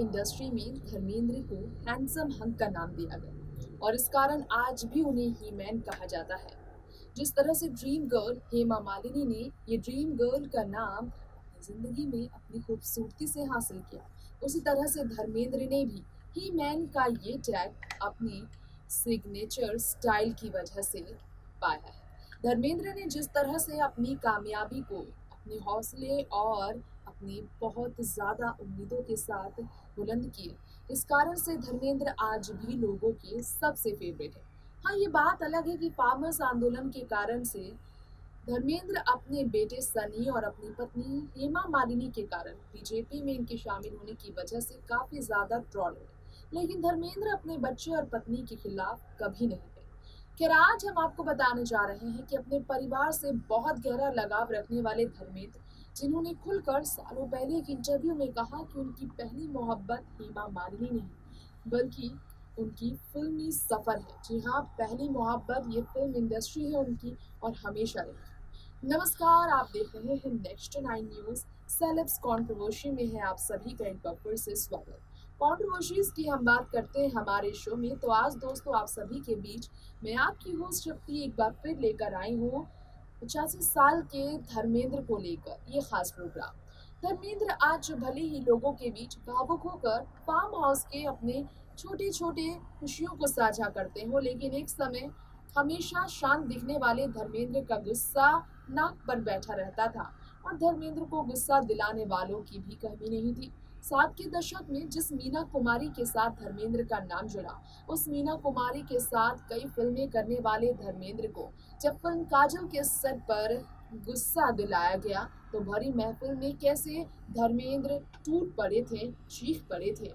Industry में धर्मेंद्र को handsome hunk का नाम दिया गया और इस कारण आज भी उन्हें ही मैन कहा जाता है। जिस तरह से ड्रीम गर्ल हेमा मालिनी ने ये ड्रीम गर्ल का नाम जिंदगी में अपनी खूबसूरती से हासिल किया, उसी तरह से धर्मेंद्र ने भी ही मैन का ये टैग अपनी सिग्नेचर स्टाइल की वजह से पाया है। धर्मेंद्र ने जिस तरह से अपनी कामयाबी को अपने हौसले और अपनी बहुत ज़्यादा उम्मीदों के साथ बुलंद किए, इस कारण से धर्मेंद्र आज भी लोगों के सबसे फेवरेट है। हाँ, ये बात अलग है कि फार्मर्स आंदोलन के कारण से धर्मेंद्र अपने बेटे सनी और अपनी पत्नी हेमा मालिनी के कारण बीजेपी में इनके शामिल होने की वजह से काफ़ी ज़्यादा ट्रॉल हुए, लेकिन धर्मेंद्र अपने बच्चे और पत्नी के खिलाफ कभी नहीं गए। खैर, आज हम आपको बताने जा रहे हैं कि अपने परिवार से बहुत गहरा लगाव रखने वाले धर्मेंद्र, जिन्होंने खुलकर सालों पहले एक इंटरव्यू में कहा कि उनकी पहली मोहब्बत हेमा मालिनी नहीं बल्कि उनकी फिल्मी सफर है। जी हाँ, पहली मोहब्बत ये फिल्म इंडस्ट्री है उनकी और हमेशा रहेगी। नमस्कार, आप देख रहे हैं नेक्स्ट 9 न्यूज। सेलेब्स कंट्रोवर्सी में है आप सभी का एक बार फिर से स्वागत। कंट्रोवर्सीज की हम बात करते हैं हमारे शो में, तो आज दोस्तों आप सभी के बीच मैं आपकी होस्ट शक्ति एक बार फिर लेकर आई हूँ 85 साल के धर्मेंद्र को लेकर ये खास प्रोग्राम। धर्मेंद्र आज भले ही लोगों के बीच भावुक होकर फार्म हाउस के अपने छोटे छोटे खुशियों को साझा करते हो, लेकिन एक समय हमेशा शांत दिखने वाले धर्मेंद्र का गुस्सा नाक पर बैठा रहता था और धर्मेंद्र को गुस्सा दिलाने वालों की भी कमी नहीं थी। 60 के दशक में जिस मीना कुमारी के साथ धर्मेंद्र का नाम जुड़ा, उस मीना कुमारी के साथ कई फिल्में करने वाले धर्मेंद्र को जब फिल्म काजल के सेट पर गुस्सा दिलाया गया तो भरी महफिल में कैसे धर्मेंद्र टूट पड़े थे, चीख पड़े थे।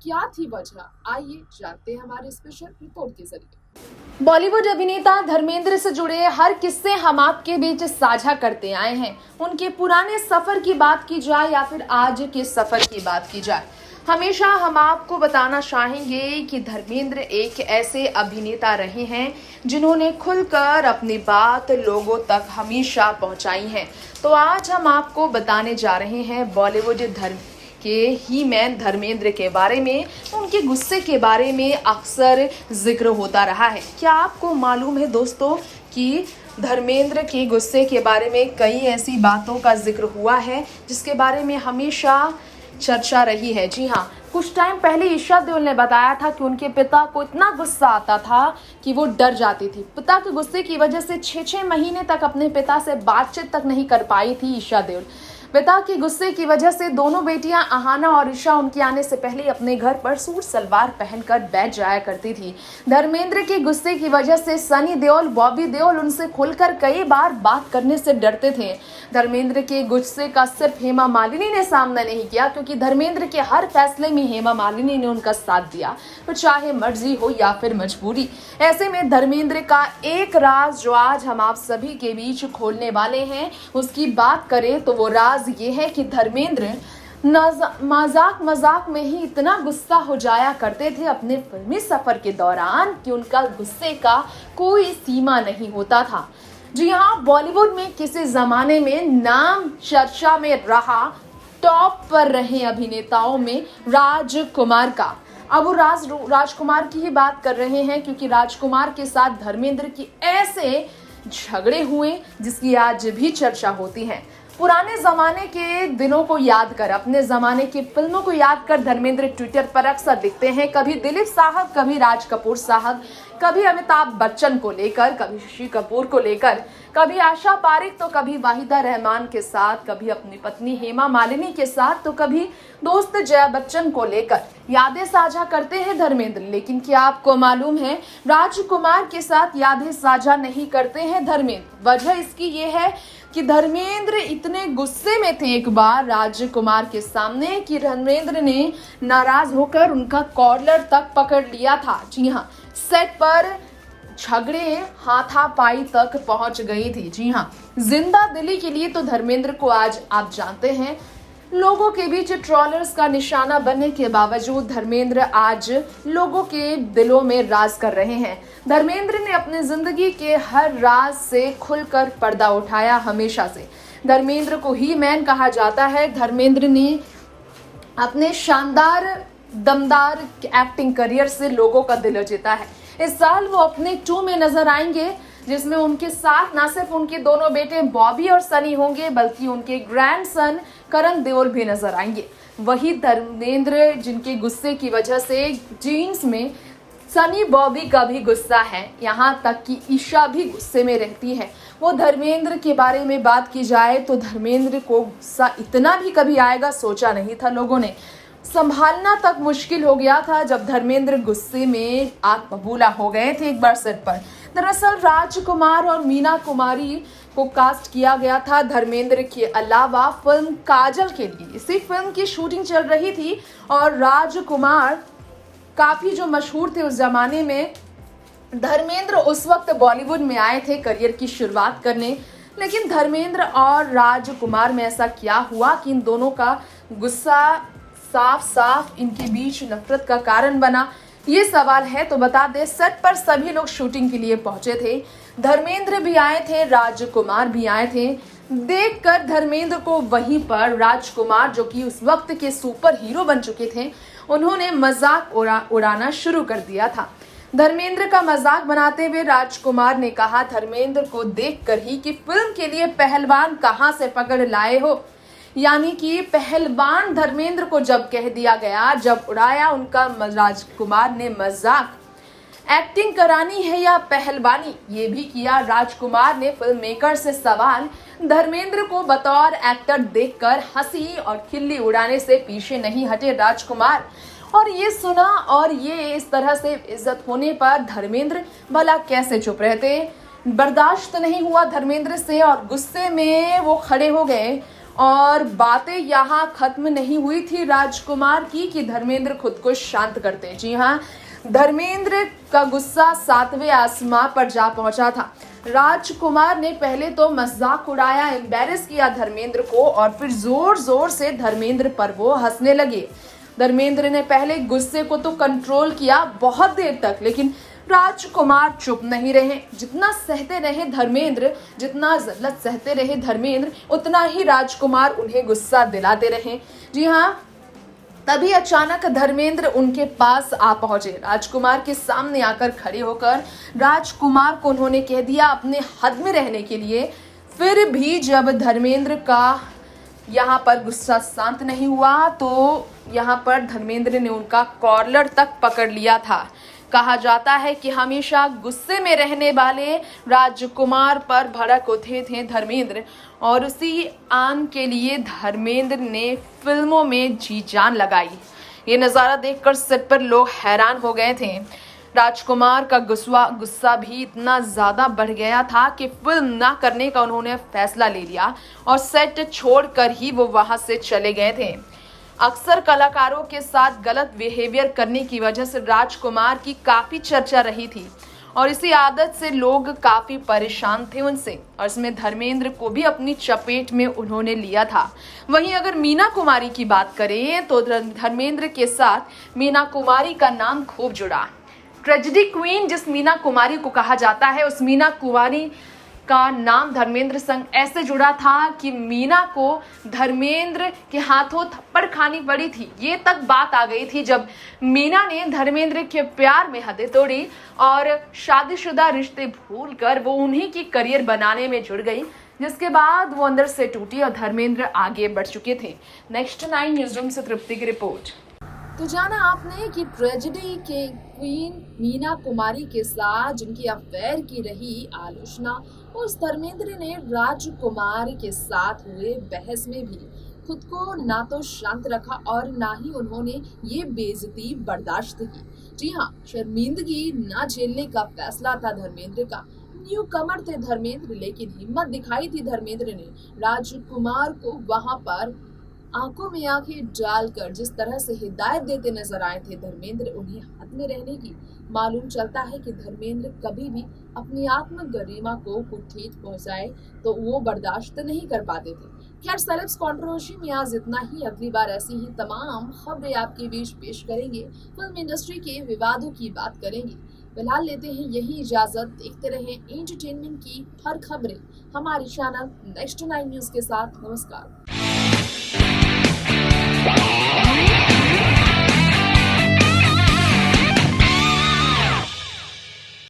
क्या थी वजह, आइए जानते हैं हमारे स्पेशल रिपोर्ट के जरिए। बॉलीवुड अभिनेता धर्मेंद्र से जुड़े हर किस्से हम आपके बीच साझा करते आए हैं। उनके पुराने सफर की बात की जाए या फिर आज के सफर की बात की जाए, हमेशा हम आपको बताना चाहेंगे कि धर्मेंद्र एक ऐसे अभिनेता रहे हैं जिन्होंने खुलकर अपनी बात लोगों तक हमेशा पहुंचाई है। तो आज हम आपको बताने जा रहे हैं बॉलीवुड के ही मैन धर्मेंद्र के बारे में। उनके गुस्से के बारे में अक्सर जिक्र होता रहा है। क्या आपको मालूम है दोस्तों कि धर्मेंद्र के गुस्से के बारे में कई ऐसी बातों का जिक्र हुआ है जिसके बारे में हमेशा चर्चा रही है। जी हाँ, कुछ टाइम पहले ईशा देओल ने बताया था कि उनके पिता को इतना गुस्सा आता था कि वो डर जाती थी। पिता के गुस्से की वजह से 6 महीने तक अपने पिता से बातचीत तक नहीं कर पाई थी ईशा देओल। पिता के गुस्से की वजह से दोनों बेटियां अहाना और ईशा उनके आने से पहले अपने घर पर सूट सलवार पहनकर बैठ जाया करती थी। धर्मेंद्र के गुस्से की वजह से सनी देओल, बॉबी देओल उनसे खुलकर कई बार बात करने से डरते थे। धर्मेंद्र के गुस्से का सिर्फ हेमा मालिनी ने सामना नहीं किया, क्योंकि धर्मेंद्र के हर फैसले में हेमा मालिनी ने उनका साथ दिया, तो चाहे मर्जी हो या फिर मजबूरी। ऐसे में धर्मेंद्र का एक राज जो आज हम आप सभी के बीच खोलने वाले हैं, उसकी बात करें तो वो राज ये है कि धर्मेंद्र मजाक में ही इतना गुस्सा हो जाया करते थे अपने फिल्मी सफर के दौरान कि उनका गुस्से का कोई सीमा नहीं होता था। जी हाँ, बॉलीवुड में किसी जमाने में नाम चर्चा में रहा, टॉप पर रहे अभिनेताओं में राजकुमार का। अब वो राजकुमार की ही बात कर रहे हैं, क्योंकि राजकुमार के साथ धर्मेंद्र की ऐसे झगड़े हुए जिसकी आज भी चर्चा होती है। पुराने जमाने के दिनों को याद कर, अपने जमाने की फिल्मों को याद कर धर्मेंद्र ट्विटर पर अक्सर दिखते हैं, कभी दिलीप साहब, कभी राज कपूर साहब, कभी अमिताभ बच्चन को लेकर, कभी शशि कपूर को लेकर, कभी आशा पारेख तो कभी वाहिदा रहमान के साथ, कभी अपनी पत्नी हेमा मालिनी के साथ, तो कभी दोस्त जया बच्चन को लेकर यादें साझा करते हैं धर्मेंद्र। लेकिन क्या आपको मालूम है, राजकुमार के साथ यादें साझा नहीं करते हैं धर्मेंद्र। वजह इसकी ये है कि धर्मेंद्र इतने गुस्से में थे एक बार राजकुमार के सामने कि धर्मेंद्र ने नाराज होकर उनका कॉलर तक पकड़ लिया था। जी हाँ, सेट पर झगड़े हाथापाई तक पहुंच गई थी। जी हाँ, जिंदा दिली के लिए तो धर्मेंद्र को आज आप जानते हैं लोगों के बीच ट्रोलर्स का निशाना बनने के बावजूद धर्मेंद्र आज लोगों के दिलों में राज कर रहे हैं। धर्मेंद्र ने अपनी जिंदगी के हर राज से खुलकर पर्दा उठाया हमेशा से। धर्मेंद्र को ही मैन कहा जाता है। धर्मेंद्र ने अपने शानदार दमदार एक्टिंग करियर से लोगों का दिल जीता है। इस साल वो अपने 2 में नजर आएंगे, जिसमें उनके साथ ना सिर्फ उनके दोनों बेटे बॉबी और सनी होंगे, बल्कि उनके ग्रैंडसन करण देओल भी नजर आएंगे। वही धर्मेंद्र, जिनके गुस्से की वजह से जीन्स में सनी बॉबी का भी गुस्सा है, यहाँ तक कि ईशा भी गुस्से में रहती है। वो धर्मेंद्र के बारे में बात की जाए तो धर्मेंद्र को गुस्सा इतना भी कभी आएगा सोचा नहीं था लोगों ने। संभालना तक मुश्किल हो गया था जब धर्मेंद्र गुस्से में आग बबूला हो गए थे एक बार सेट पर। दरअसल राजकुमार और मीना कुमारी को कास्ट किया गया था धर्मेंद्र के अलावा फिल्म काजल के लिए। इसी फिल्म की शूटिंग चल रही थी और राजकुमार काफी जो मशहूर थे उस जमाने में। धर्मेंद्र उस वक्त बॉलीवुड में आए थे करियर की शुरुआत करने, लेकिन धर्मेंद्र और राजकुमार में ऐसा क्या हुआ कि इन दोनों का गुस्सा साफ साफ इनके बीच नफरत का कारण बना, ये सवाल है। तो बता दें, सेट पर सभी लोग शूटिंग के लिए पहुंचे थे। धर्मेंद्र भी आए थे, राजकुमार भी आए थे। देखकर धर्मेंद्र को वहीं पर राजकुमार, जो कि उस वक्त के सुपर हीरो बन चुके थे, उन्होंने मजाक उड़ाना शुरू कर दिया था। धर्मेंद्र का मजाक बनाते हुए राजकुमार ने कहा धर्मेंद्र को देखकर ही कि फिल्म के लिए पहलवान कहां से पकड़ लाए हो। यानी कि पहलवान धर्मेंद्र को जब कह दिया गया, जब उड़ाया उनका राजकुमार ने मजाक। एक्टिंग करानी है या पहलवानी, ये भी किया राजकुमार ने फिल्म मेकर से सवाल। धर्मेंद्र को बतौर एक्टर देखकर हंसी और खिल्ली उड़ाने से पीछे नहीं हटे राजकुमार। और ये सुना और ये इस तरह से इज्जत होने पर धर्मेंद्र भला कैसे चुप रहते। बर्दाश्त नहीं हुआ धर्मेंद्र से और गुस्से में वो खड़े हो गए। और बातें यहाँ खत्म नहीं हुई थी राजकुमार की कि धर्मेंद्र खुद को शांत करते। जी हाँ, धर्मेंद्र का गुस्सा 7वें आसमां पर जा पहुंचा था। राजकुमार ने पहले तो मजाक उड़ाया, एम्बैरेस किया धर्मेंद्र को, और फिर जोर जोर से धर्मेंद्र पर वो हंसने लगे। धर्मेंद्र ने पहले गुस्से को तो कंट्रोल किया बहुत देर तक, लेकिन राजकुमार चुप नहीं रहे। जितना सहते रहे धर्मेंद्र, जितना जल्लत सहते रहे धर्मेंद्र, उतना ही राजकुमार उन्हें गुस्सा दिलाते रहे। जी हाँ, तभी अचानक धर्मेंद्र उनके पास आ पहुंचे। राजकुमार के सामने आकर खड़े होकर राजकुमार को उन्होंने कह दिया अपने हद में रहने के लिए। फिर भी जब धर्मेंद्र का यहाँ पर गुस्सा शांत नहीं हुआ तो यहाँ पर धर्मेंद्र ने उनका कॉलर तक पकड़ लिया था। कहा जाता है कि हमेशा गुस्से में रहने वाले राजकुमार पर भड़क उठे थे धर्मेंद्र, और उसी आन के लिए धर्मेंद्र ने फिल्मों में जी जान लगाई। ये नज़ारा देखकर सेट पर लोग हैरान हो गए थे। राजकुमार का गुस्सा भी इतना ज़्यादा बढ़ गया था कि फिल्म ना करने का उन्होंने फैसला ले लिया और सेट छोड़कर ही वो वहाँ से चले गए थे। अक्सर कलाकारों के साथ गलत बिहेवियर करने की वजह से राजकुमार की काफ़ी चर्चा रही थी और इसी आदत से लोग काफ़ी परेशान थे उनसे, और इसमें धर्मेंद्र को भी अपनी चपेट में उन्होंने लिया था। वहीं अगर मीना कुमारी की बात करें तो धर्मेंद्र के साथ मीना कुमारी का नाम खूब जुड़ा। ट्रेजेडी क्वीन जिस मीना कुमारी को कहा जाता है, उस मीना कुमारी का नाम धर्मेंद्र संग ऐसे जुड़ा था कि मीना को धर्मेंद्र के हाथों थप्पड़ खानी पड़ी थी। ये तक बात आ गई थी जब मीना ने धर्मेंद्र के प्यार में हदें तोड़ी और शादीशुदा रिश्ते भूलकर वो उन्हीं की करियर बनाने में जुड़ गई, जिसके बाद वो अंदर से टूटी और धर्मेंद्र आगे बढ़ चुके थे। नेक्स्ट 9 न्यूज़रूम से तृप्ति की रिपोर्ट। तो जाना आपने कि ट्रेजेडी के क्वीन मीना कुमारी के साथ जिनकी अफेयर की रही आलोचना, उस धर्मेंद्र ने राजकुमार के साथ हुए बहस में भी खुद को ना तो शांत रखा और ना ही उन्होंने ये बेइज्जती बर्दाश्त की। जी हाँ, शर्मिंदगी ना झेलने का फैसला था धर्मेंद्र का। न्यू कमर थे धर्मेंद्र, लेकिन हिम्मत दिखाई थी धर्मेंद्र ने। राजकुमार को वहां पर आंखों में आंखें डालकर जिस तरह से हिदायत देते नजर आए थे धर्मेंद्र उन्हें हद में रहने की, मालूम चलता है कि धर्मेंद्र कभी भी अपनी आत्म गरिमा को कुछ ठेस पहुंचाए तो वो बर्दाश्त नहीं कर पाते थे। खैर, सेलेब्स कंट्रोवर्सी में आज इतना ही। अगली बार ऐसी ही तमाम खबरें आपके बीच पेश करेंगे। फिल्म इंडस्ट्री के विवादों की बात करेंगे। फिलहाल लेते हैं यही इजाजत। देखते रहें एंटरटेनमेंट की हर खबरें हमारे चैनल नेक्स्ट 9 न्यूज के साथ। नमस्कार।